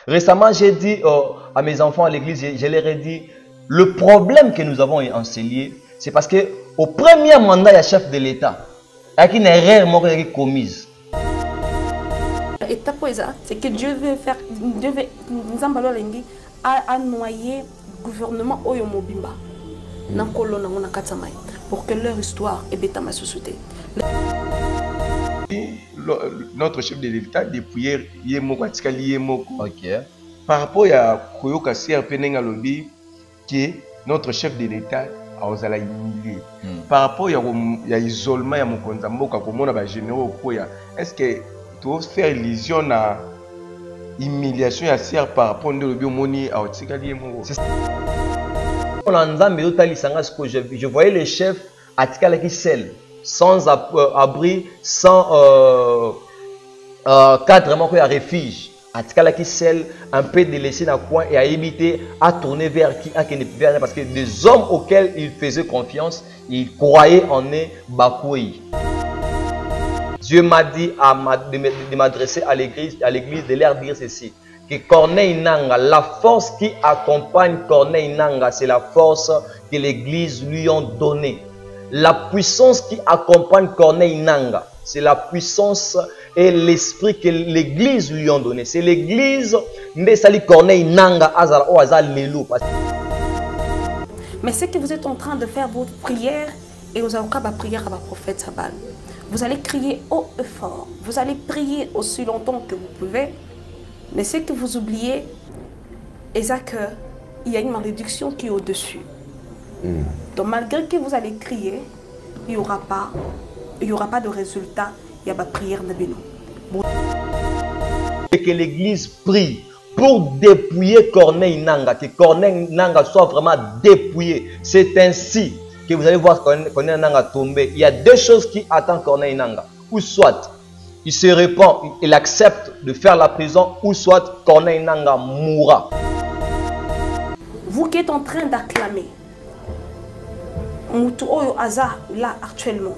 Récemment, j'ai dit à mes enfants à l'église, je leur ai dit, le problème que nous avons en Célier, c'est parce que au premier mandat, il y a chef de l'État. Il y a une erreur qui est commise. L'étape, c'est que Dieu veut faire, Dieu veut nous à noyer le gouvernement Oyo Mobimba pour que leur histoire est dans ma société. Notre chef de l'État dépouillé Yemoko Atikali Yemoko. Ok. Par rapport à Koyoka CRP Nenga-Lobi, qui est notre chef de l'État a osé humilier. Par rapport à l'isolement à mon Konzamboka, comme on a généraux Koya, est-ce que tu veux faire illusion à humiliation à CR par rapport à Moni à Atikali Yemoko? Je voyais les chefs Atikali qui scellent, sans abri, sans cadre vraiment qu'il y a refuge. Atikala qui scelle un peu délaissé dans le coin et a évité à tourner vers qui parce que des hommes auxquels il faisait confiance, il croyait en eux Bakoui. Dieu m'a dit de m'adresser à l'église, de leur dire ceci, que Corneille Nanga, la force qui accompagne Corneille Nanga, c'est la force que l'église lui a donnée. La puissance qui accompagne Corneille Nanga, c'est la puissance et l'esprit que l'église lui a donné. C'est l'église Mbesali Corneille Nanga Azala ou Azal Lelo. Mais c'est que vous êtes en train de faire votre prière et vous avez la prière à la prophète Sabal. Vous allez crier haut et fort. Vous allez prier aussi longtemps que vous pouvez. Mais c'est que vous oubliez, c'est qu'il y a une malédiction qui est au-dessus. Donc malgré que vous allez crier, il n'y aura pas de résultat. Il y a la prière de Beno. Et que l'église prie pour dépouiller Corneille Nanga, que Corneille Nanga soit vraiment dépouillé. C'est ainsi que vous allez voir Corneille Nanga tomber. Il y a deux choses qui attendent Corneille Nanga. Ou soit il se répand, il accepte de faire la prison, ou soit Corneille Nanga mourra. Vous qui êtes en train d'acclamer, là actuellement,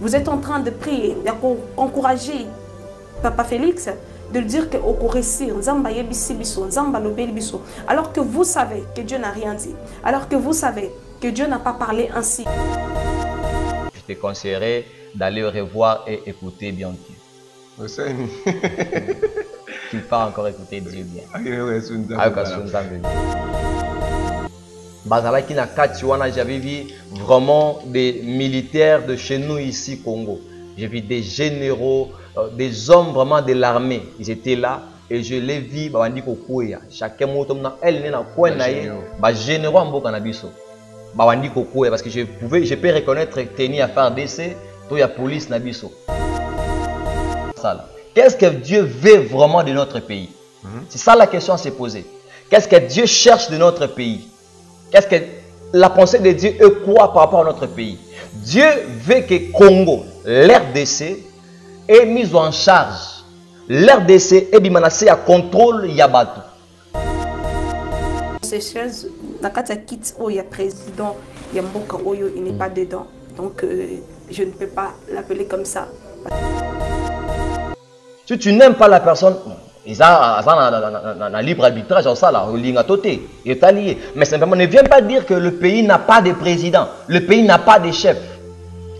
vous êtes en train de prier, d'encourager Papa Félix, de dire que alors que vous savez que Dieu n'a rien dit, alors que vous savez que Dieu n'a pas parlé ainsi. Je te conseillerais d'aller revoir et écouter bien Dieu. Tu ne pas encore écouter Dieu bien. J'avais vu vraiment des militaires de chez nous ici Congo. J'ai vu des généraux, des hommes vraiment de l'armée. Ils étaient là et je les vis. Chacun généraux parce que je peux reconnaître Teni à faire DC, toi la police Nabiso. Qu'est-ce que Dieu veut vraiment de notre pays? C'est ça la question à se poser. Qu'est-ce que Dieu cherche de notre pays? Qu'est-ce que la pensée de Dieu est quoi par rapport à notre pays? Dieu veut que Congo, l'RDC, est mise en charge. L'RDC est bimanacé à contrôle Yabatou. Ces choses, dans le kit où il y a président, Yamboka Oyo, il n'est pas dedans. Donc, je ne peux pas l'appeler comme ça. Si tu n'aimes pas la personne, ils ont un libre arbitrage en ça, là, il est allié. Mais simplement, ne viens pas dire que le pays n'a pas de président, le pays n'a pas de chef.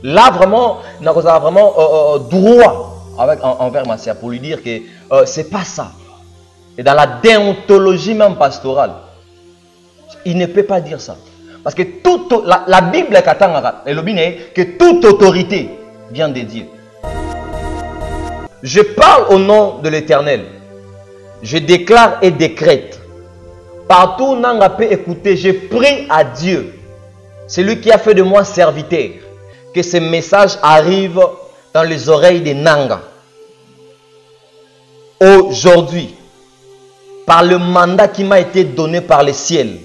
Là, vraiment, on a vraiment droit envers Massia pour lui dire que c'est pas ça. Et dans la déontologie même pastorale, il ne peut pas dire ça. Parce que la Bible est que toute autorité vient de Dieu. Je parle au nom de l'Éternel. Je déclare et décrète. Partout où Nanga peut écouter, je prie à Dieu. C'est lui qui a fait de moi serviteur. Que ce message arrive dans les oreilles de Nanga. Aujourd'hui, par le mandat qui m'a été donné par le ciel,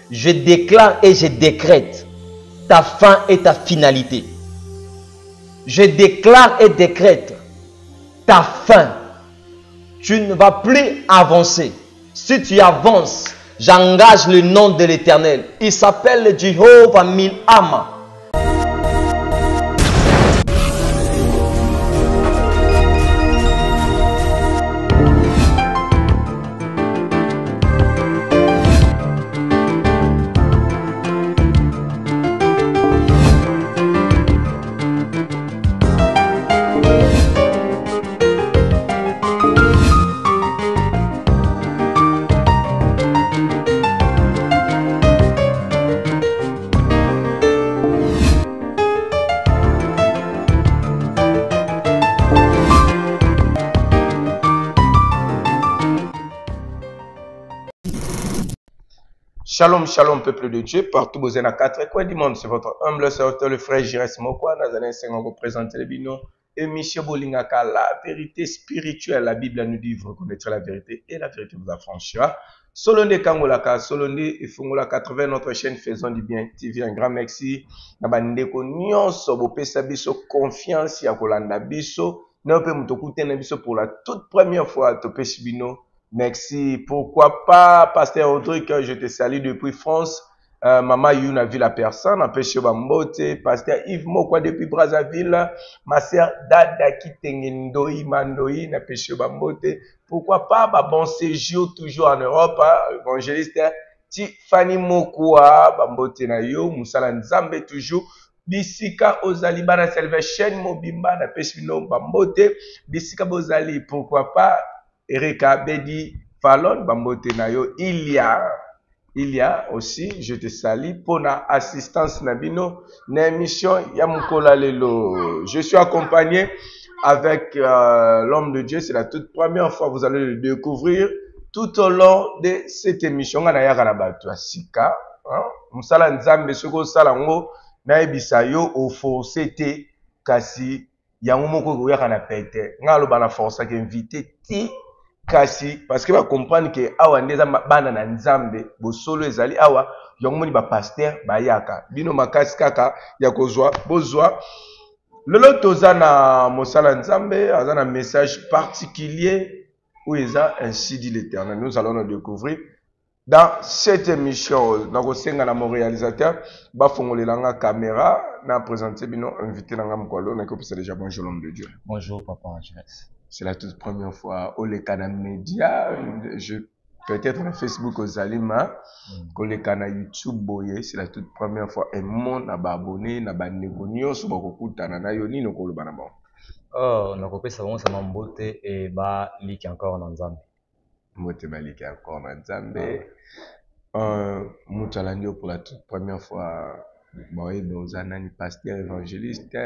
je déclare et je décrète ta fin et ta finalité. Je déclare et décrète ta fin. Tu ne vas plus avancer. Si tu avances, j'engage le nom de l'Éternel. Il s'appelle Jehovah Milama. Shalom, shalom, peuple de Dieu, partout vous êtes à 4 coins du monde, c'est votre humble serviteur, le frère Jires Mokwa, Nazanin Senghor, vous présente les binos, et Michel Bolingaka, la vérité spirituelle, la Bible nous dit, vous reconnaîtrez la vérité, et la vérité vous affranchira. Solonde Kangolaka, Solonde et Fungola 80, notre chaîne Faisons du Bien TV, un grand merci. Nabandeko nyonso, bo pesa biso confiance, ya kolanda biso, na pe mutokute na biso pour la toute première fois, to pesibino. Merci. Pourquoi pas, Pasteur Audric, je te salue depuis France. Maman Youn a vu la personne, empêché Bambote. Pasteur Yves Mokwa depuis Brazzaville. Ma sœur Dada Kitengendoi Mandoi, n'a péché Bambote. Pourquoi pas, bon séjour toujours en Europe, évangéliste. Tiffany Mokwa, Bambote na yo, Moussala Nzambe toujours. Bisika Ozali Bana Salvation Mobimba, n'a péché Bambote. Bisika Bozali, pourquoi pas. Erika Bedi Fallon Bambote Nayo, il y a aussi, je te salue pour la assistance Nabino, na émission Yamukola Lelo. Je suis accompagné avec l'homme de Dieu, c'est la toute première fois vous allez le découvrir tout au long de cette émission. On a Yagarabatu Sika, Musala Nzambe Soko Salango, Naibisayo au forcété kasi Yamumoko Goyakana Pete, Ngalo Bana Force qui invité ti. Kasi parce que va comprendre que awa ndeza bana na nzambe bo solo ezali awa yongomoni ba pasteur bayaka bino makasi kaka ya kozwa bozwa lelo tozana mosala nzambe azana message particulier où eza ainsi dit l'Éternel. Nous allons le découvrir dans cette émission. Donc osenga na mon réalisateur ba fongolelanga caméra na présenter bino invité nanga mkwalo na ko pesa déjà bonjour l'homme de Dieu. Bonjour papa Jires. C'est la toute première fois au Lekana Média, peut-être na Facebook aux Alima, au Lekana YouTube boye, c'est la toute première fois et mon abonné na banegonio so bakokuta na yoni no kolo bana bon. Oh, na kopesa bon ça mambote et ba liki encore na Nzambe. Mbote ba liki encore na Nzambe. Mutalandi pour la toute première fois boye dans un pasteur évangéliste.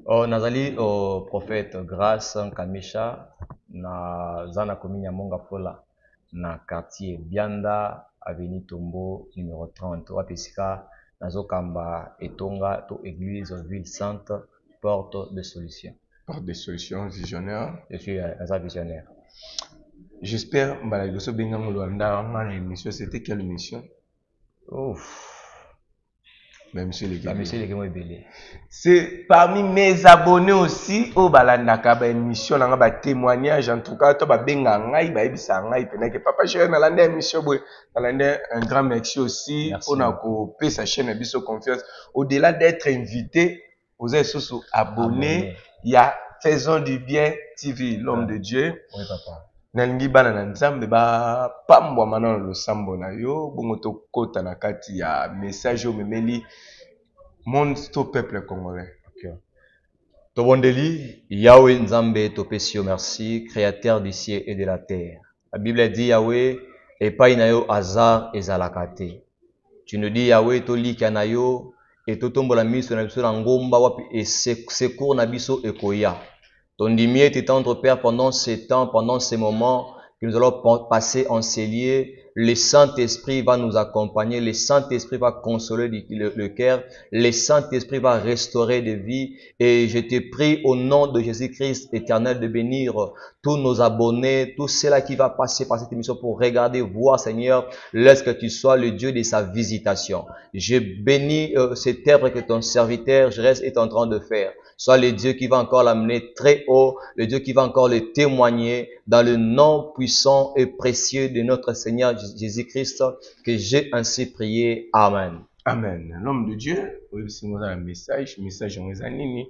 Oh, nazali au prophète Grâce Kamisha na zana commune ya Monga Pola na quartier Bianda avenue Tombo numéro 30 wapesika nazokamba etonga to église ville sainte porte de solution. Porte de solution visionnaire. Je suis un visionnaire. J'espère mbala liboso benga molanda ngana émission c'était quelle émission? Ouf. Monsieur Lebele. C'est parmi mes abonnés aussi au balandaka ba émission na ba témoignage en tout cas to ba benga ngai ba ebisa ngai penake papa chéri na landa émission boy na landa un grand merci aussi on a ko pesa chaîne biso confiance au-delà d'être invité vous êtes sous abonné il y a Faisons du Bien TV l'homme de Dieu. Oui papa. Nalingi bana na nzambe ba pambwa manana lo sambo na yo bongo to kota na kati ya message o memeli monde to peuple congolais. Okay. Tobondeli Yahweh Nzambe topesio merci créateur du ciel et de la terre. La Bible dit Yahweh epai na yo hasard ezalakate. Tu nous dis Yahweh to lika na yo et to tombola miso na biso na ngomba wapi et secours na biso ekoya. Ton dimier est tendre Père pendant ces temps, pendant ces moments que nous allons passer en ces lieux. Le Saint-Esprit va nous accompagner, le Saint-Esprit va consoler le cœur, le Saint-Esprit va restaurer des vies. Et je te prie au nom de Jésus-Christ éternel de bénir tous nos abonnés, tous ceux-là qui vont passer par cette émission pour regarder, voir Seigneur, laisse que tu sois le Dieu de sa visitation. Je bénis cette œuvre que ton serviteur Jires est en train de faire. Sois le Dieu qui va encore l'amener très haut, le Dieu qui va encore le témoigner dans le nom puissant et précieux de notre Seigneur Jésus-Christ que j'ai ainsi prié. Amen. Amen. L'homme de Dieu, message en nini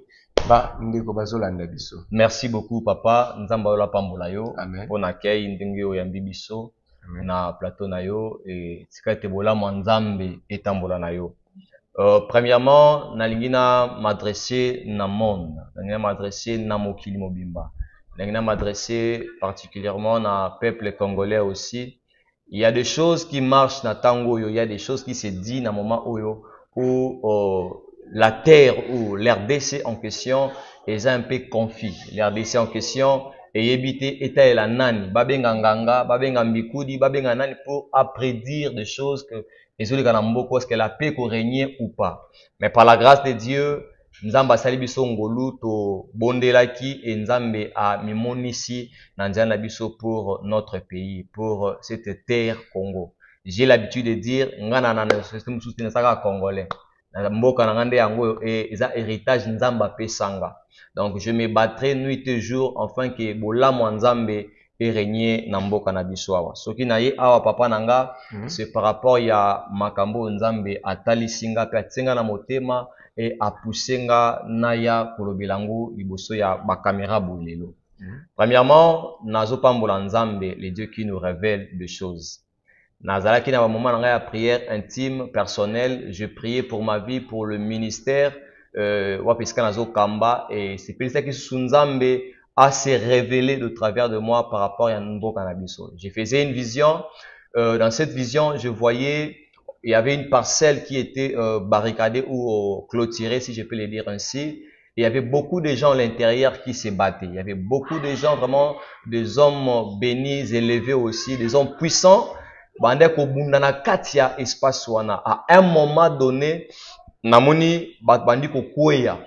ba ndeko bazolanda biso. Merci beaucoup papa, nzamba ola pambola yo. Amen. Pour nakei ndenge yo yambi biso na plateau na yo et sikate bola nzambe etambola na yo. Premièrement, nalingina m'adresser na monde, nalingina m'adresser na mokili mobimba, nalingina m'adresser particulièrement na peuple congolais aussi. Il y a des choses qui marchent na tango yo, il y a des choses qui se disent na moment où la terre ou l'RDC en question est un peu confus. L'RDC en question et éviter état la nani, babenga nganga, babenga mbikudi, babenga nani pour prédire des choses que les autres kanamboko, est-ce que la paix peut régner ou pas. Mais par la grâce de Dieu, Nzamba sali biso ngolu to bondelaki et Nzambe a mimonisi nandiana biso pour notre pays, pour cette terre Congo. J'ai l'habitude de dire ngana na système soutien saka congolais. Mboka na ngande yango et héritage Nzamba pesanga. Donc je me battrai nuit et jour afin que bolamu Nzambe et régner na mboka na biso awa. Soki na ye awa papa nanga, c'est par rapport ya makambo Nzambe atali singa pe atsenga na motema et a poussé nga naya kolobelango liboso ya ba caméra bolelo. Premièrement, nazo pambola Nzambe, le Dieu qui nous révèle des choses. Nazalaki na ba moment na ya prière intime, personnelle, je priais pour ma vie, pour le ministère wapiska nazo kamba et c'est pour ça que Nzambe a se révélé de travers de moi par rapport à Mboka na biso. Je faisais une vision, dans cette vision, je voyais il y avait une parcelle qui était barricadée ou clôturée, si je peux le dire ainsi. Et il y avait beaucoup de gens à l'intérieur qui se battaient. Il y avait beaucoup de gens, vraiment, des hommes bénis, élevés aussi, des hommes puissants. À un moment donné, namoni bandi ko kweya.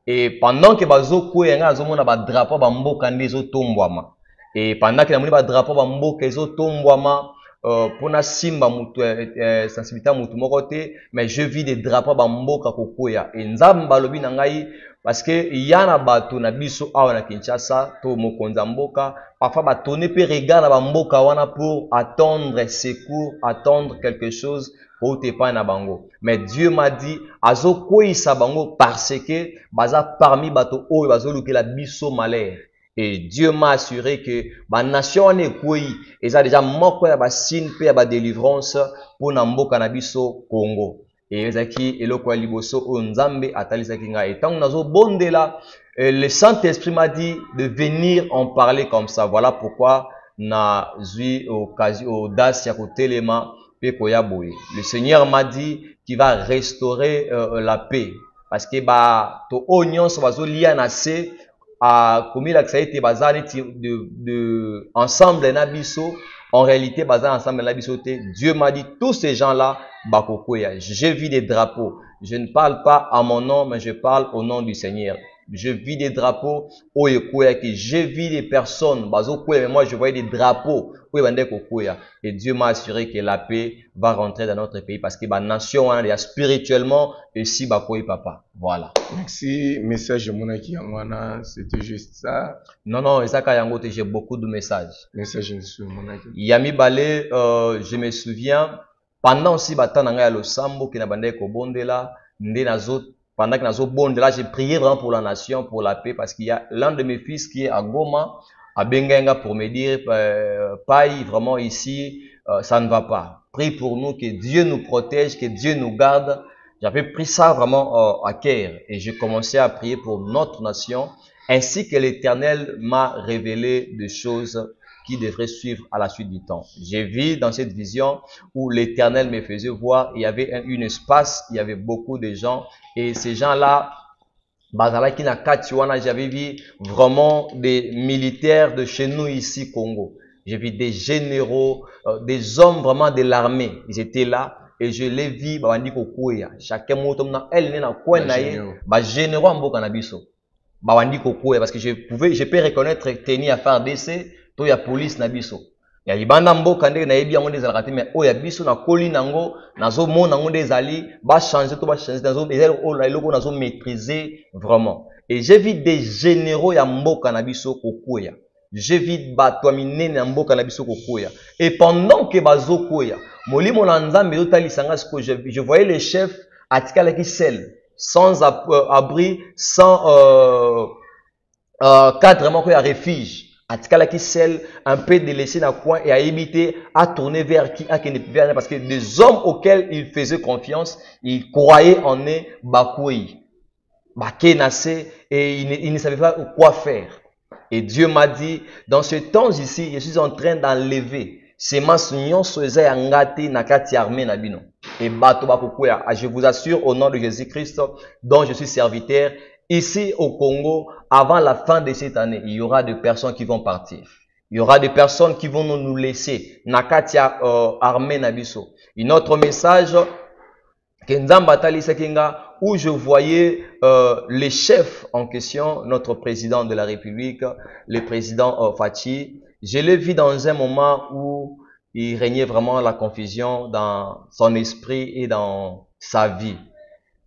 Et pendant que bazo kweya nga azomona ba drapeau ba mboka ndezo tombwama. Et pendant que namoni ba drapeau ba mboka ezo tombwama, pour na simba mutu sensibilité mutu moko te, mais je vis des drapeaux ba mboka kokoya et nzamba lobi na ngai parce que yana bato na biso awa na Kinshasa to mokonza mboka parfois batonner pe regard na ba mboka wana pour attendre secours, attendre quelque chose pour te pa na bango. Mais Dieu m'a dit azo koisa bango parce que baza parmi bato oyo bazo lukela biso malheur. Et Dieu m'a assuré que la nation est quoi, et ça déjà moko ya ba signe pe ya ba délivrance pour namboka na biso Congo. Et ezaki eloko liboso o Nzambe atalisaki nga et tant nazo bondela le Saint-Esprit m'a dit de venir en parler comme ça. Voilà pourquoi na zui occasion audace ya kotelema pe koya boye. Le Seigneur m'a dit qu'il va restaurer la paix parce que ba to onion so bazo lia na se comme il a été basé de ensemble nabiso en réalité basé ensemble nabiso. Dieu m'a dit tous ces gens là bakokoya. J'ai vu des drapeaux. Je ne parle pas à mon nom mais je parle au nom du Seigneur. Je vis des drapeaux que j'ai vu des personnes mais moi je voyais des drapeaux et Dieu m'a assuré que la paix va rentrer dans notre pays parce que la nation il y a spirituellement et si papa. Voilà. Merci. Message monaki yangwana, c'était juste ça. Non, j'ai beaucoup de messages. Message monaki. Yami Balé, je me souviens pendant aussi batana lo sambo qui n'a bandé ko bondela ndenazo. Pendant que nous bon de là, j'ai prié vraiment pour la nation, pour la paix, parce qu'il y a l'un de mes fils qui est à Goma, à Bengenga, pour me dire, Paï, vraiment ici, ça ne va pas. Prie pour nous, que Dieu nous protège, que Dieu nous garde. J'avais pris ça vraiment à cœur et j'ai commencé à prier pour notre nation, ainsi que l'Éternel m'a révélé des choses qui devraient suivre à la suite du temps. J'ai vu dans cette vision où l'Éternel me faisait voir, il y avait un espace, il y avait beaucoup de gens, et ces gens-là, j'avais vu vraiment des militaires de chez nous ici, Congo. J'ai vu des généraux, des hommes vraiment de l'armée, ils étaient là, et je les vis, chacun m'a généraux parce que je peux reconnaître Teni à faire d'essai, to ya police na biso ya libanda mboka ndenge na yebi yango ndezala kati mais oya biso na koli nango nazo mona ngo ndezali ba changer to ba changer nazo ezali ola eloko nazo maîtriser vraiment et j'ai vu des généraux ya mboka na biso kokoya j'ai vu bato minene na mboka na biso kokoya et pendant que bazo koya molimo na nzambe yotalisa siko je voyais les chefs atikala ki sel sans abri sans cadre vraiment ko ya refuge atikala ki sel un peu délaissé dans le coin et a évité à tourner vers qui parce que des hommes auxquels il faisait confiance, il croyait en eux bakoué, bakenase et il ne savait pas quoi faire. Et Dieu m'a dit dans ce temps ici, je suis en train d'enlever ces massunions soza yangati nakati armée nabino et bato bakouya. Je vous assure au nom de Jésus-Christ dont je suis serviteur. ici au Congo, avant la fin de cette année, il y aura des personnes qui vont partir. Il y aura des personnes qui vont nous laisser. Nakatia armée nabiso. Un autre message, où je voyais les chefs en question, notre président de la République, le président Fachi. Je l'ai vu dans un moment où il régnait vraiment la confusion dans son esprit et dans sa vie.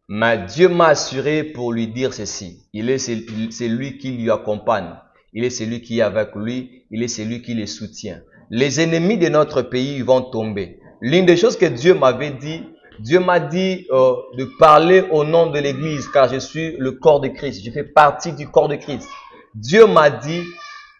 Mais Dieu m'a assuré pour lui dire ceci. C'est lui qui lui accompagne. Il est celui qui est avec lui. Il est celui qui les soutient. Les ennemis de notre pays vont tomber. L'une des choses que Dieu m'avait dit, Dieu m'a dit de parler au nom de l'Église, car je suis le corps de Christ. Je fais partie du corps de Christ. Dieu m'a dit,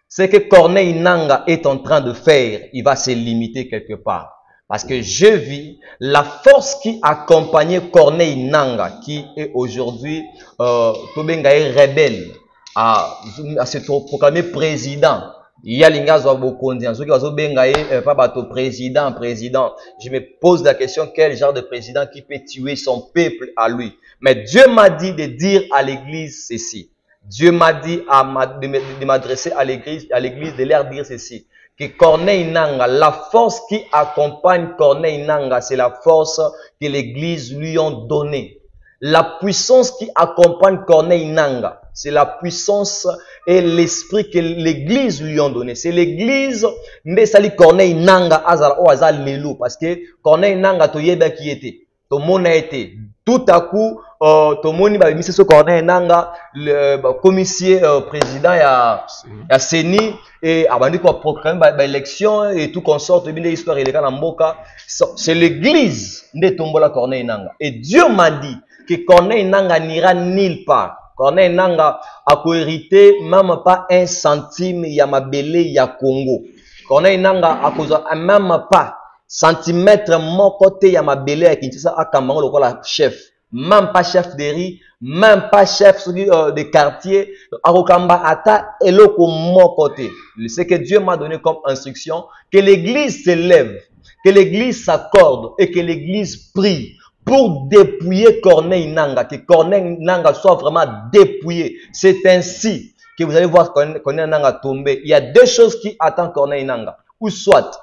ce que Corneille Nangaa est en train de faire, il va se limiter quelque part. Parce que je vis la force qui accompagnait Corneille Nangaa, qui est aujourd'hui rebelle, à se proclamer président. Il y a l'ingazwa bokondian, ceux qui ont bengaye pas bateau président. Je me pose la question, quel genre de président qui peut tuer son peuple à lui? Mais Dieu m'a dit de dire à l'église ceci. Dieu m'a dit de m'adresser à l'église, de leur dire ceci. Que Corneille Nangaa, la force qui accompagne Corneille Nangaa, c'est la force que l'église lui a donnée. La puissance qui accompagne Corneille Nangaa, c'est la puissance et l'esprit que l'église lui a donné. C'est l'église, mais ça dit Corneille Nangaa azal lelo, parce que Corneille Nangaa toyeba qui était, tout le monde a été. Tout à coup, tout le monde a mis ce Corneille Nangaa, le commissaire président à CENI, et avant de proclamer l'élection et tout consort de l'histoire et les cas d'Amboka. C'est l'église de Tombola Corneille Nangaa. Et Dieu m'a dit que Corneille Nangaa n'ira nulle part. Corneille Nangaa a hérité même pas un centime ya mabele ya Congo. Corneille Nangaa a causé même pas centimètre mon côté ya mabele ya Kinshasa a Cameroun lokola chef. Même pas chef de riz, même pas chef de quartier. Arokamba ata eloko mon côté. C'est que Dieu m'a donné comme instruction que l'église se lève, que l'église s'accorde et que l'église prie pour dépouiller Corneille Nangaa, que Corneille Nangaa soit vraiment dépouillé. C'est ainsi que vous allez voir Corneille Nangaa tomber. Il y a deux choses qui attendent Corneille Nangaa. Ou soit,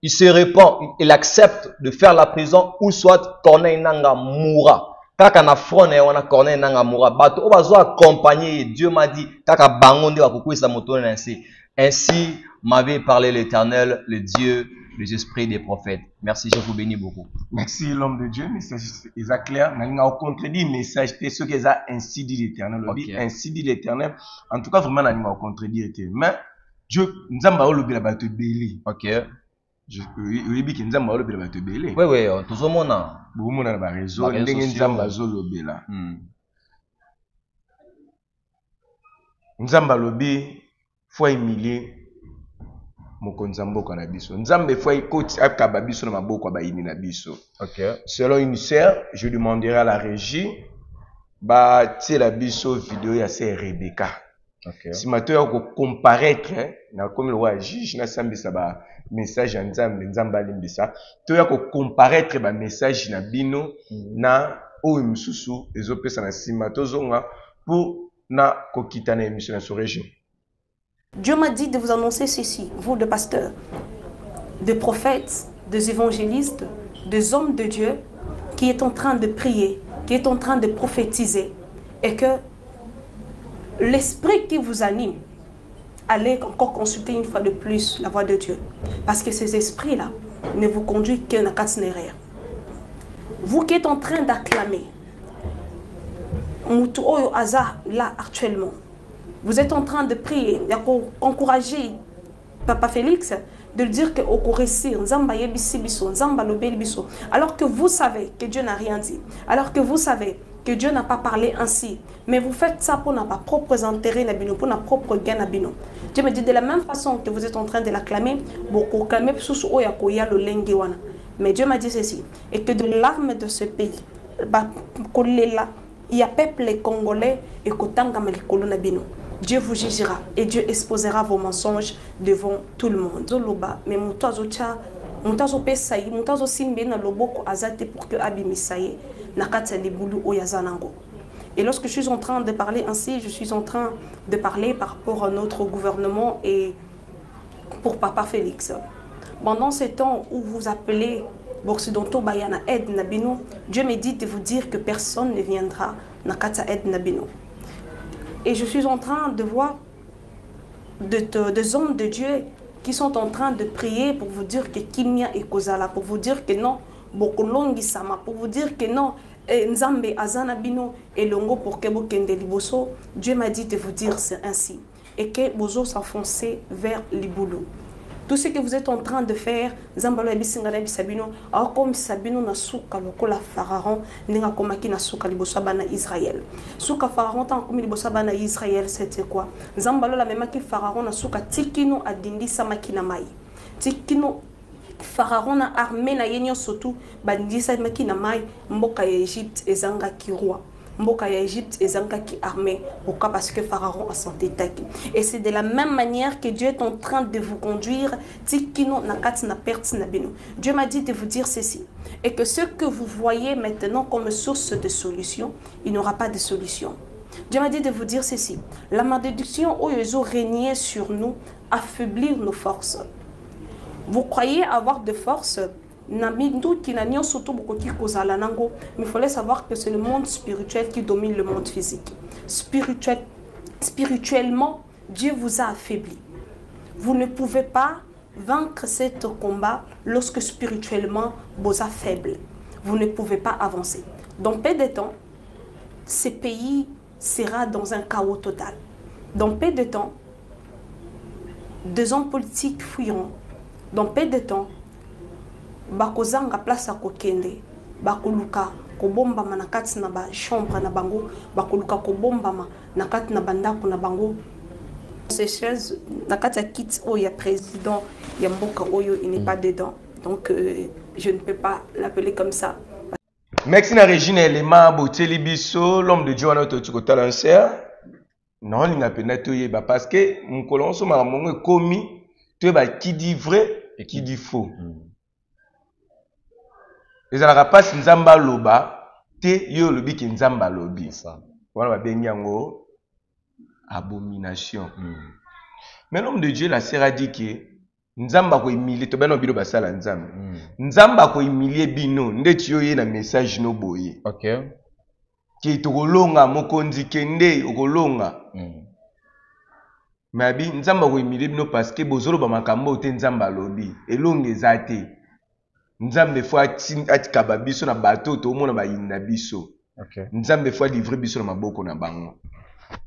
il se répand, il accepte de faire la prison, ou soit Corneille Nangaa mourra. Kaka na front on a Corneille Nangaa mourra. Bato obazo accompagner, Dieu m'a dit, kaka bangonde wa kukwisa motone ainsi. Ainsi m'avait parlé l'Éternel, le Dieu, les esprits des prophètes. Merci, je vous bénis beaucoup. Merci l'homme de Dieu, message est clair. N'a au contredit message, c'est ce qu'ils a ainsi dit l'Éternel. Okay. Ainsi dit l'Éternel. En tout cas, vraiment, n'a au contredit. Mais Dieu, nous avons le bien te béli. Ok. Oui, bien nous avons le bien te béli. Oui, tout le monde a. Beaucoup de monde a raison. Nous avons le bien. Nous avons le bien. Faut humilier. Mokonzambo na biso nzambe foi coach akaba biso na maboko ba yini na biso. OK. Selon une sœur, je demanderai à la régie ba tie la biso vidéo ya sœur Rebecca. OK. Si mato ya ko comparaître na comme le roi juge na sambisa ba message ya nzambe limbisa to ya ko comparaître ba message na bino na o msusu ezopesa na sima tozonga pour na kokita na émission na so région. Dieu m'a dit de vous annoncer ceci, vous de pasteurs, de prophètes, des évangélistes, des hommes de Dieu qui est en train de prier, qui est en train de prophétiser et que l'esprit qui vous anime, allez encore consulter une fois de plus la voix de Dieu. Parce que ces esprits-là ne vous conduisent qu'à un catsnéraire. Vous qui êtes en train d'acclamer, Moutou Oyo Aza, là actuellement, vous êtes en train de prier, d'encourager Papa Félix, de dire que alors que vous savez que Dieu n'a rien dit, alors que vous savez que Dieu n'a pas parlé ainsi, mais vous faites ça pour notre propre intérêt, pour notre propre gain. Dieu me dit de la même façon que vous êtes en train de l'acclamer, mais Dieu m'a dit ceci, et que de l'arme de ce pays, il y a peuple congolais et Kotanga Malikolo Nabino. Dieu vous jugera et Dieu exposera vos mensonges devant tout le monde. Zoloba, mais mutazo pesayi, mutazo simbe na loboko azate pour que abimisaye nakata libulu oyazanango. Et lorsque je suis en train de parler ainsi, je suis en train de parler par rapport à notre gouvernement et pour Papa Félix. Pendant ces temps où vous appelez Borsidonto Bayana Aide Nabino, Dieu me dit de vous dire que personne ne viendra Nakata Aide Nabino. Et je suis en train de voir des hommes de Dieu qui sont en train de prier pour vous dire que Kimia et Kozala, pour vous dire que non, Bokolongi Sama, pour vous dire que non, Nzambe Azana Bino et Longo pour Kebo Kende Liboso. Dieu m'a dit de vous dire c'est ainsi. Et que Bozo s'enfoncer vers Liboulou. Tout ce que vous êtes en train de faire, Zambalo Ebisingana Bisabino, alors comme Sabino na souka lokola Pharaon, n'enga komaki na souka liboso bana Israël. Souka Pharaon tant comme liboso bana Israël, c'était quoi? Zambalo la même qui Pharaon na souka tikino adindi samaki na mai. Tikino Pharaon na armée na yenyo surtout bandindi samaki na mai mboka ya Égypte ezanga ki roi. Mboka ya Égypte ezanga ki armée pourquoi parce que Pharaon a santé taki. Et c'est de la même manière que Dieu est en train de vous conduire tikino na kat na perte na bino. Dieu m'a dit de vous dire ceci et que ce que vous voyez maintenant comme source de solution, il n'y aura pas de solution. Dieu m'a dit de vous dire ceci. La malédiction où ils ont régné sur nous affaiblir nos forces. Vous croyez avoir de force? Mais il fallait savoir que c'est le monde spirituel qui domine le monde physique. Spirituellement, Dieu vous a affaibli. Vous ne pouvez pas vaincre cet combat lorsque spirituellement vous êtes faible. Vous ne pouvez pas avancer. Dans peu de temps, ce pays sera dans un chaos total. Dans peu de temps, des hommes politiques fuiront. Dans peu de temps, bakozanga place à kokende bakoluka kobombama na kati na ba chambre na bango bakoluka kobombama na kati na bandako na bango ces choses na kati ya kit o ya président ya mboka oyo il n'est pas dedans donc je ne peux pas l'appeler comme ça. Merci na Régine Elema Boteli biso l'homme de Dieu notre tukotalancer non linga pena toyeba parce que mon colon so mamongo komi toyeba qui dit vrai et qui dit faux. Les arapas nzamba loba te yo lobi ki nzamba lobi ça voilà ba bengi yango abomination. Mais l'homme de Dieu la sera dit que nzamba ko humilier to beno bino basala nzamba nzamba ko humilier bino ndeti yo ye na message no boye OK ki to kolonga mokonzi kende okolonga mais bi nzamba ko humilier bino parce que bozolo ba makambo te nzamba lobi elonge zate Nzambe fwa atikaba biso na bato to mona ba yinda biso. OK. Nzambe fwa livrer biso na maboko na bango.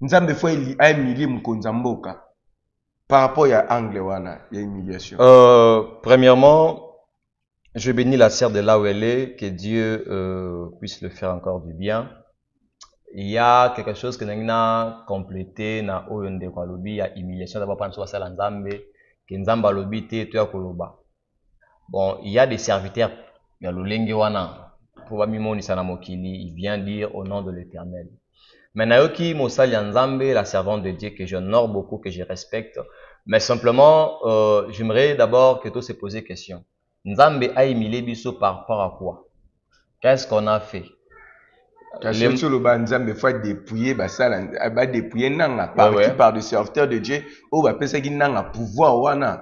Nzambe fwa humilier mukonza mboka. Par rapport à angle wana, il y a humiliation. Premièrement, je bénis la sœur de là où elle est, que Dieu puisse le faire encore du bien. Il y a quelque chose que nous avons complété na oyonde kwa lobi, il y a humiliation d'abord pas sur la Nzambe, que Nzamba lobi te to ya koloba. Bon, il y a des serviteurs, il y a le Lengewana, il vient dire au nom de l'Éternel. Mais Naoki Mosali Nzambe, la servante de Dieu que j'honore beaucoup, que je respecte, mais simplement, j'aimerais d'abord que tout se pose des questions. Nzambe a humilié Bisso par rapport à quoi? Qu'est-ce qu'on a fait? Sur le bas, Nzambe faut dépouiller, dépouiller nanga par des serviteurs de Dieu, ou bah penser qu'il n'a pouvoir wana.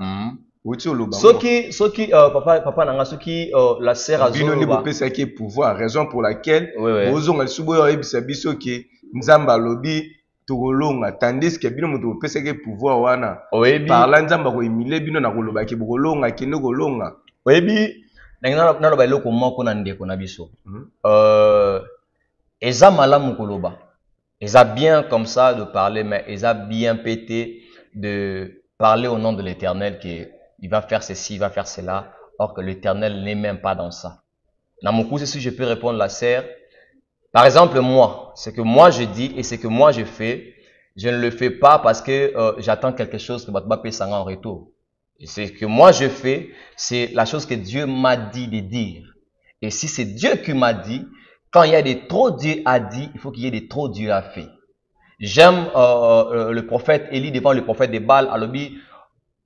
Papa nanga soki la sœur a bino ne bopesa ki pouvoir raison pour laquelle ozonga lisubo yo ebisa biso ki nzamba lobi tokolonga tandis que bino moto bopesa ki pouvoir wana par la nzamba ko emile bino na koloba ki bokolonga ki no kolonga oyebi na loba eloko moko na ndeko na biso eza malamu koloba eza bien comme ça de parler mais eza bien pété de parler au nom de l'Éternel qui il va faire ceci, il va faire cela, or que l'Éternel n'est même pas dans ça. Dans mon coup, si je peux répondre la sœur, par exemple, moi, ce que moi je dis et ce que moi je fais, je ne le fais pas parce que j'attends quelque chose que Batba paye en retour. Et ce que moi je fais, c'est la chose que Dieu m'a dit de dire. Et si c'est Dieu qui m'a dit, quand il y a des trop Dieu a dit, il faut qu'il y ait des trop Dieu a fait. J'aime le prophète Élie devant le prophète de Baal à l'objet.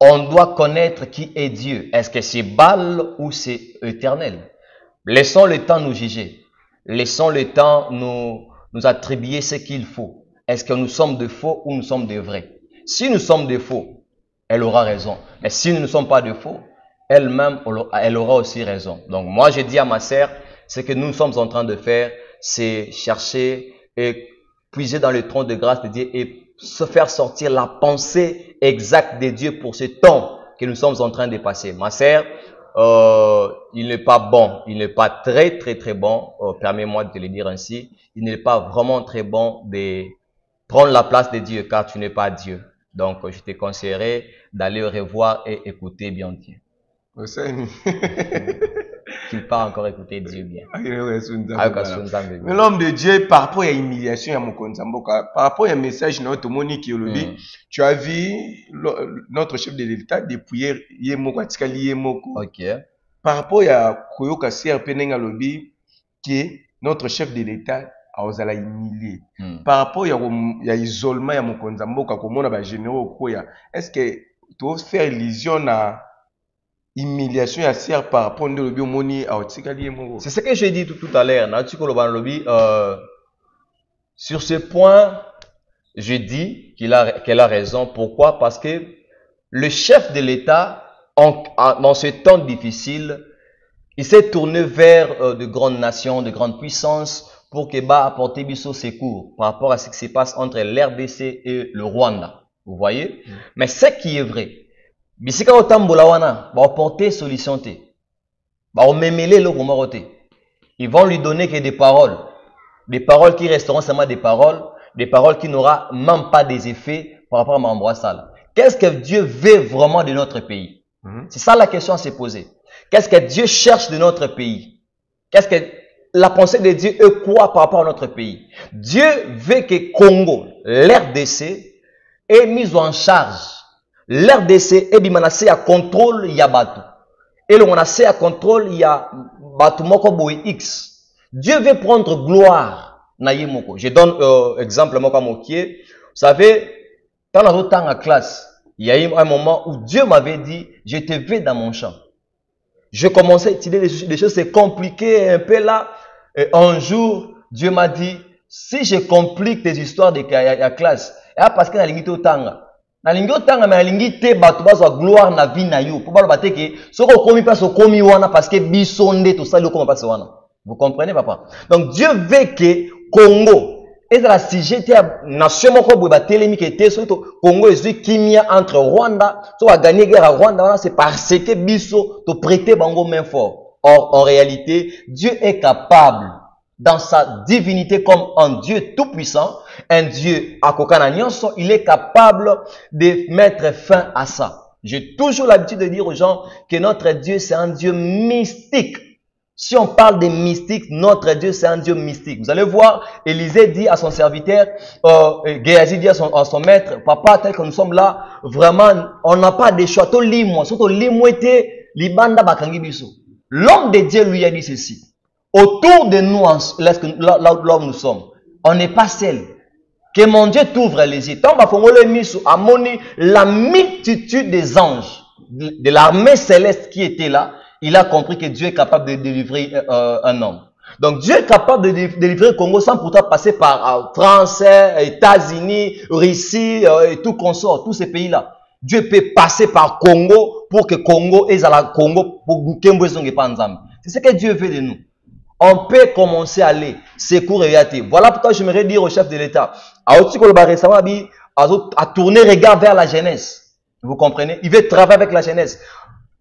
On doit connaître qui est Dieu. Est-ce que c'est Baal ou c'est éternel? Laissons le temps nous juger. Laissons le temps nous attribuer ce qu'il faut. Est-ce que nous sommes de faux ou nous sommes de vrais? Si nous sommes de faux, elle aura raison. Mais si nous ne sommes pas de faux, elle-même, elle aura aussi raison. Donc moi, je dis à ma sœur, ce que nous sommes en train de faire, c'est chercher et puiser dans le trône de grâce de Dieu et se faire sortir la pensée exacte de Dieu pour ce temps que nous sommes en train de passer. Ma sœur, il n'est pas bon, il n'est pas très bon, permets-moi de te le dire ainsi, il n'est pas vraiment très bon de prendre la place de Dieu car tu n'es pas Dieu. Donc je te conseillerais d'aller revoir et écouter bien Dieu. Tu pas encore écouter Dieu bien. Mais l'homme de Dieu, par rapport à l'humiliation, par rapport à message notre monique tu as vu notre chef de l'État dépouiller Yemoko, Atikali Yemoko. Par rapport à Koyoka CRP Nenga Lobby, qui est notre chef de l'État, a osala humilier. Par rapport à l'isolement ya Mokonza Mboka, comme on a généraux Koya, est-ce que tu dois faire illusion à humiliation à CR par rapport au biomoni à Otikali Yemoko? C'est ce que j'ai dit tout à l'heure. Sur ce point, je dis qu'elle a raison. Pourquoi? Parce que le chef de l'État, dans ce temps difficile, il s'est tourné vers de grandes nations, de grandes puissances pour qu'il apporte biso secours par rapport à ce qui se passe entre l'RDC et le Rwanda. Vous voyez? Mais ce qui est vrai, bisika otambola wana ba apporter solution te. Ba omemele le komorote. Ils vont lui donner que des paroles qui resteront seulement des paroles qui n'auront même pas des effets par rapport à Mamboa Sala. Qu'est-ce que Dieu veut vraiment de notre pays? C'est ça la question à se poser. Qu'est-ce que Dieu cherche de notre pays? Qu'est-ce que la pensée de Dieu est quoi par rapport à notre pays? Dieu veut que Congo, l'RDC, est mis en charge. L'RDC est menacé à contrôle Yabatou. Et le menacé à contrôle il y a Batumoko Boy X. Dieu veut prendre gloire. Je donne exemple Moka Mokié. Vous savez, quand on a temps en classe, il y a eu un moment où Dieu m'avait dit, je te veux dans mon champ. Je commençais à utiliser des choses, c'est compliqué un peu là. Et un jour, Dieu m'a dit, si je complique tes histoires de la classe, parce que na lingi to tanga. Na lingi to tanga, mais na lingi te batu bazo gloire na vie na yo. Pour pas le battre que, soko komi pas so komi wana parce que bisonde tout ça le comme pas wana. Vous comprenez papa? Donc Dieu veut que Congo et la sujet nation moko boba telemi que te so Congo est kimia entre Rwanda, so va gagner guerre à Rwanda, c'est parce que biso to prêter bango main fort. Or, en réalité, Dieu est capable, dans sa divinité comme un Dieu tout-puissant, un Dieu à Kokananyonso, il est capable de mettre fin à ça. J'ai toujours l'habitude de dire aux gens que notre Dieu, c'est un Dieu mystique. Si on parle de mystique, notre Dieu, c'est un Dieu mystique. Vous allez voir, Élisée dit à son serviteur, Géasi dit à son maître, papa, tel que nous sommes là, vraiment, on n'a pas de choix. L'homme de Dieu lui a dit ceci. Autour de nous, là où nous sommes, on n'est pas seul. Que mon Dieu t'ouvre les yeux. Tant la multitude des anges de l'armée céleste qui était là, il a compris que Dieu est capable de délivrer un homme. Donc Dieu est capable de délivrer le Congo sans pourtant passer par France, États-Unis, Russie et tout consort, tous ces pays-là. Dieu peut passer par Congo pour que Congo ait à la Congo pour que c'est ce que Dieu veut de nous. On peut commencer à aller secourir et voilà pourquoi j'aimerais dire au chef de l'État à tourner regard vers la jeunesse. Vous comprenez? Il veut travailler avec la jeunesse.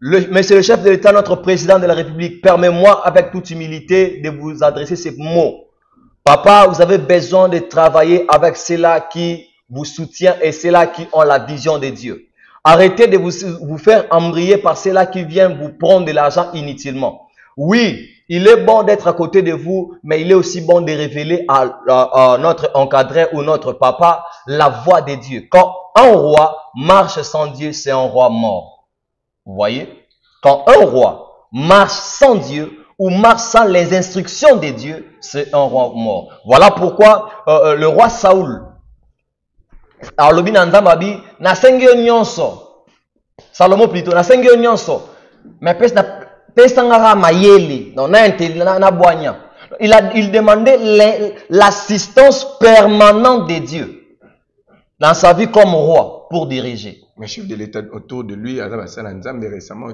Mais c'est le chef de l'État, notre président de la République. Permets-moi avec toute humilité de vous adresser ces mots. Papa, vous avez besoin de travailler avec ceux-là qui vous soutiennent et ceux-là qui ont la vision de Dieu. Arrêtez de vous faire embrayer par ceux-là qui viennent vous prendre de l'argent inutilement. Oui, il est bon d'être à côté de vous, mais il est aussi bon de révéler à notre encadré ou notre papa la voix de Dieu. Quand un roi marche sans Dieu, c'est un roi mort. Vous voyez? Quand un roi marche sans Dieu ou marche sans les instructions de Dieu, c'est un roi mort. Voilà pourquoi le roi Saoul, alors lobi na nzamba bi na sengyo nyonso Salomo plutôt na sengyo nyonso mais pesa ngara mayele non na boanya il demandait l'assistance permanente de Dieu dans sa vie comme roi pour diriger. Mais chef de l'État autour de lui, récemment,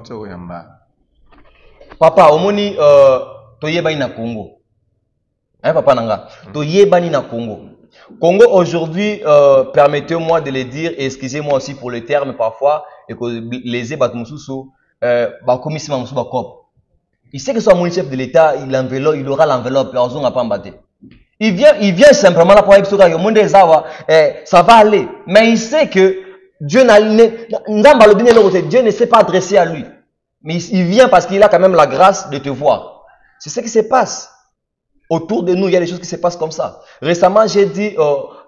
papa, omoni toyebani na Congo. Hein, papa Nanga, toyebani na Congo. Congo aujourd'hui, permettez-moi de le dire, et excusez-moi aussi pour le terme parfois, et que les ébatmususu, bakomisi mamusu bakop. Il sait que son chef de l'État, il aura l'enveloppe, il vient simplement là pour dire ça va aller. Mais il sait que Dieu ne s'est pas adressé à lui. Mais il vient parce qu'il a quand même la grâce de te voir. C'est ce qui se passe. Autour de nous, il y a des choses qui se passent comme ça. Récemment, j'ai dit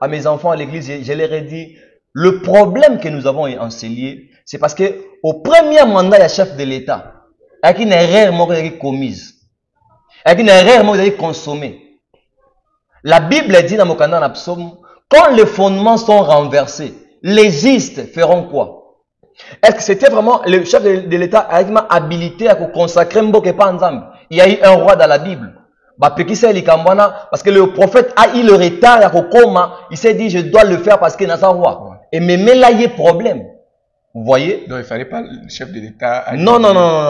à mes enfants à l'église, je leur ai dit, le problème que nous avons en Célier, c'est parce que au premier mandat, il y a chef de l'État. Avec une erreur commise. Avec une erreur consommée. La Bible dit dans le psaume, quand les fondements sont renversés, les justes feront quoi? Est-ce que c'était vraiment le chef de l'État avec ma habilité à consacrer Mboke Panzam? Il y a eu un roi dans la Bible. Parce que le prophète a eu le retard, il s'est dit je dois le faire parce qu'il n'a pas roi. Et même là, il y a problème. Vous voyez? Donc il ne fallait pas le chef de l'État. Non,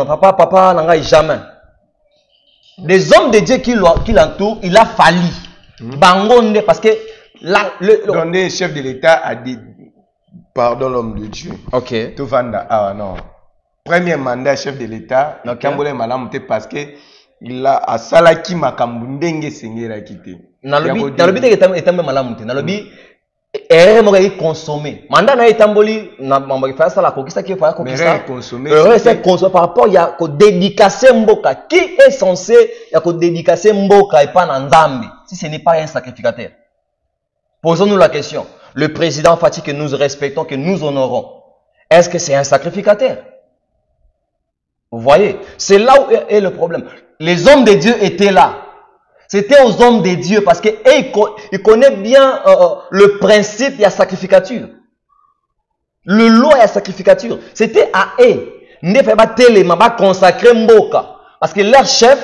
papa, jamais. Les hommes de Dieu qui l'entourent, il a fallu. Bangonde, parce que là, le chef de l'État a dit, pardon l'homme de Dieu. Ok. Tovanda, ah non. Premier mandat chef de l'État, Kambole Malam, parce que il a à Salaki Makambundenge Sengera quitté. Nalobi est un malam, nalobi erreur mo consommé. Mandat na etamboli na mamba faire ça la conquista qui faire conquista. Consommer. C'est consommer par rapport il y a ko dédicacer mboka. Qui est censé il y a ko dédicacer mboka et pas nzambe si ce n'est pas un sacrificateur. Posons-nous la question. Le président Fati que nous respectons, que nous honorons, est-ce que c'est un sacrificateur? Vous voyez, c'est là où est le problème. Les hommes de Dieu étaient là. C'était aux hommes de Dieu parce qu'ils connaissent bien le principe de la sacrificature. Le loi de la sacrificature. C'était à eux. Ne fait pas tellement consacrer Mboka. Parce que leur chef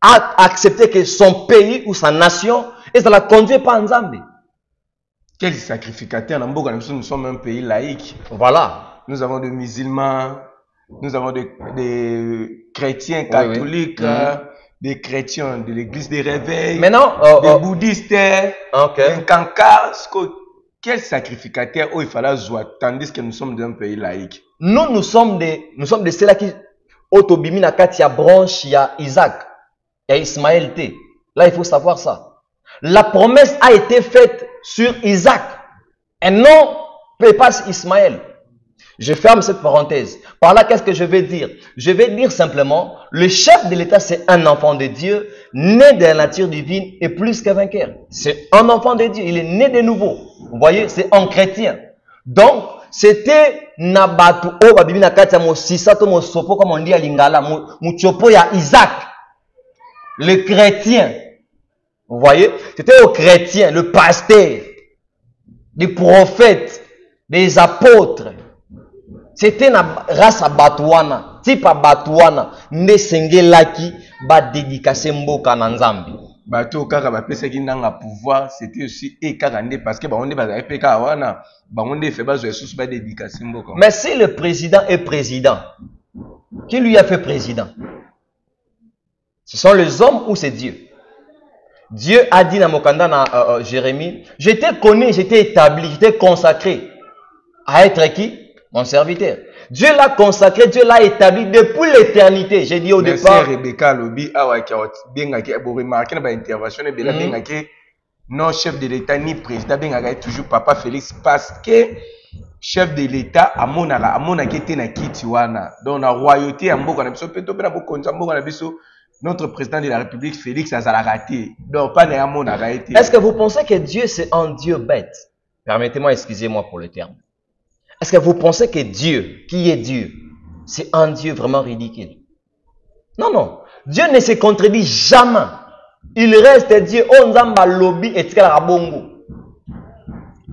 a accepté que son pays ou sa nation, et ça la conduit pas en Zambie. Quel sacrificateur dans Mboka? Nous sommes un pays laïque. Voilà. Nous avons des musulmans, nous avons des chrétiens catholiques. Oui. Des chrétiens de l'église des réveils, des bouddhistes, des cancars. Quel sacrificateur il fallait jouer tandis que nous sommes dans un pays laïque? Nous sommes de ceux-là qui autobimi na kati ya branche ya Isaac, ya Ismaël T. Là il faut savoir ça. La promesse a été faite sur Isaac et non pas Ismaël. Je ferme cette parenthèse. Par là, qu'est-ce que je vais dire? Je vais dire simplement, le chef de l'État, c'est un enfant de Dieu, né de la nature divine et plus que vainqueur. C'est un enfant de Dieu, il est né de nouveau. Vous voyez, c'est un chrétien. Donc, c'était Nabatu, Babibi Nakati, Mosisato, Mosopo, comme on dit à Lingala, Muchopo, ya Isaac, le chrétien. Vous voyez, c'était au chrétien, le pasteur, des prophètes, des apôtres. C'était une race à Batouana, type à Batouana, ne sengelaki ba dédicacer mboka na Nzambi. Bato kaka ba pesa ki nanga pouvoir, c'était aussi et kakande parce que ba onde ba peka wana, ba onde fait ba zo sous ba dédicacer mboka. Mais si le président est président, qui lui a fait président? Ce sont les hommes ou c'est Dieu? Dieu a dit dans Mokanda na Jérémie, j'étais connu, j'étais établi, j'étais consacré à être qui? Mon serviteur. Dieu l'a consacré, Dieu l'a établi depuis l'éternité. J'ai dit au départ. Rebecca Lobi, vous remarquez dans l'intervention, non chef de l'État ni président, toujours Papa Félix, parce que chef de l'État, à mon été na Kitiwana, dans la royauté, notre président de la République, Félix Azalagati, donc pas à mon arrêté. Est-ce que vous pensez que Dieu c'est un Dieu bête? Permettez-moi, excusez-moi pour le terme. Est-ce que vous pensez que Dieu, qui est Dieu, c'est un Dieu vraiment ridicule? Non, non. Dieu ne se contredit jamais. Il reste Dieu. On zamba lobby et tika bongo.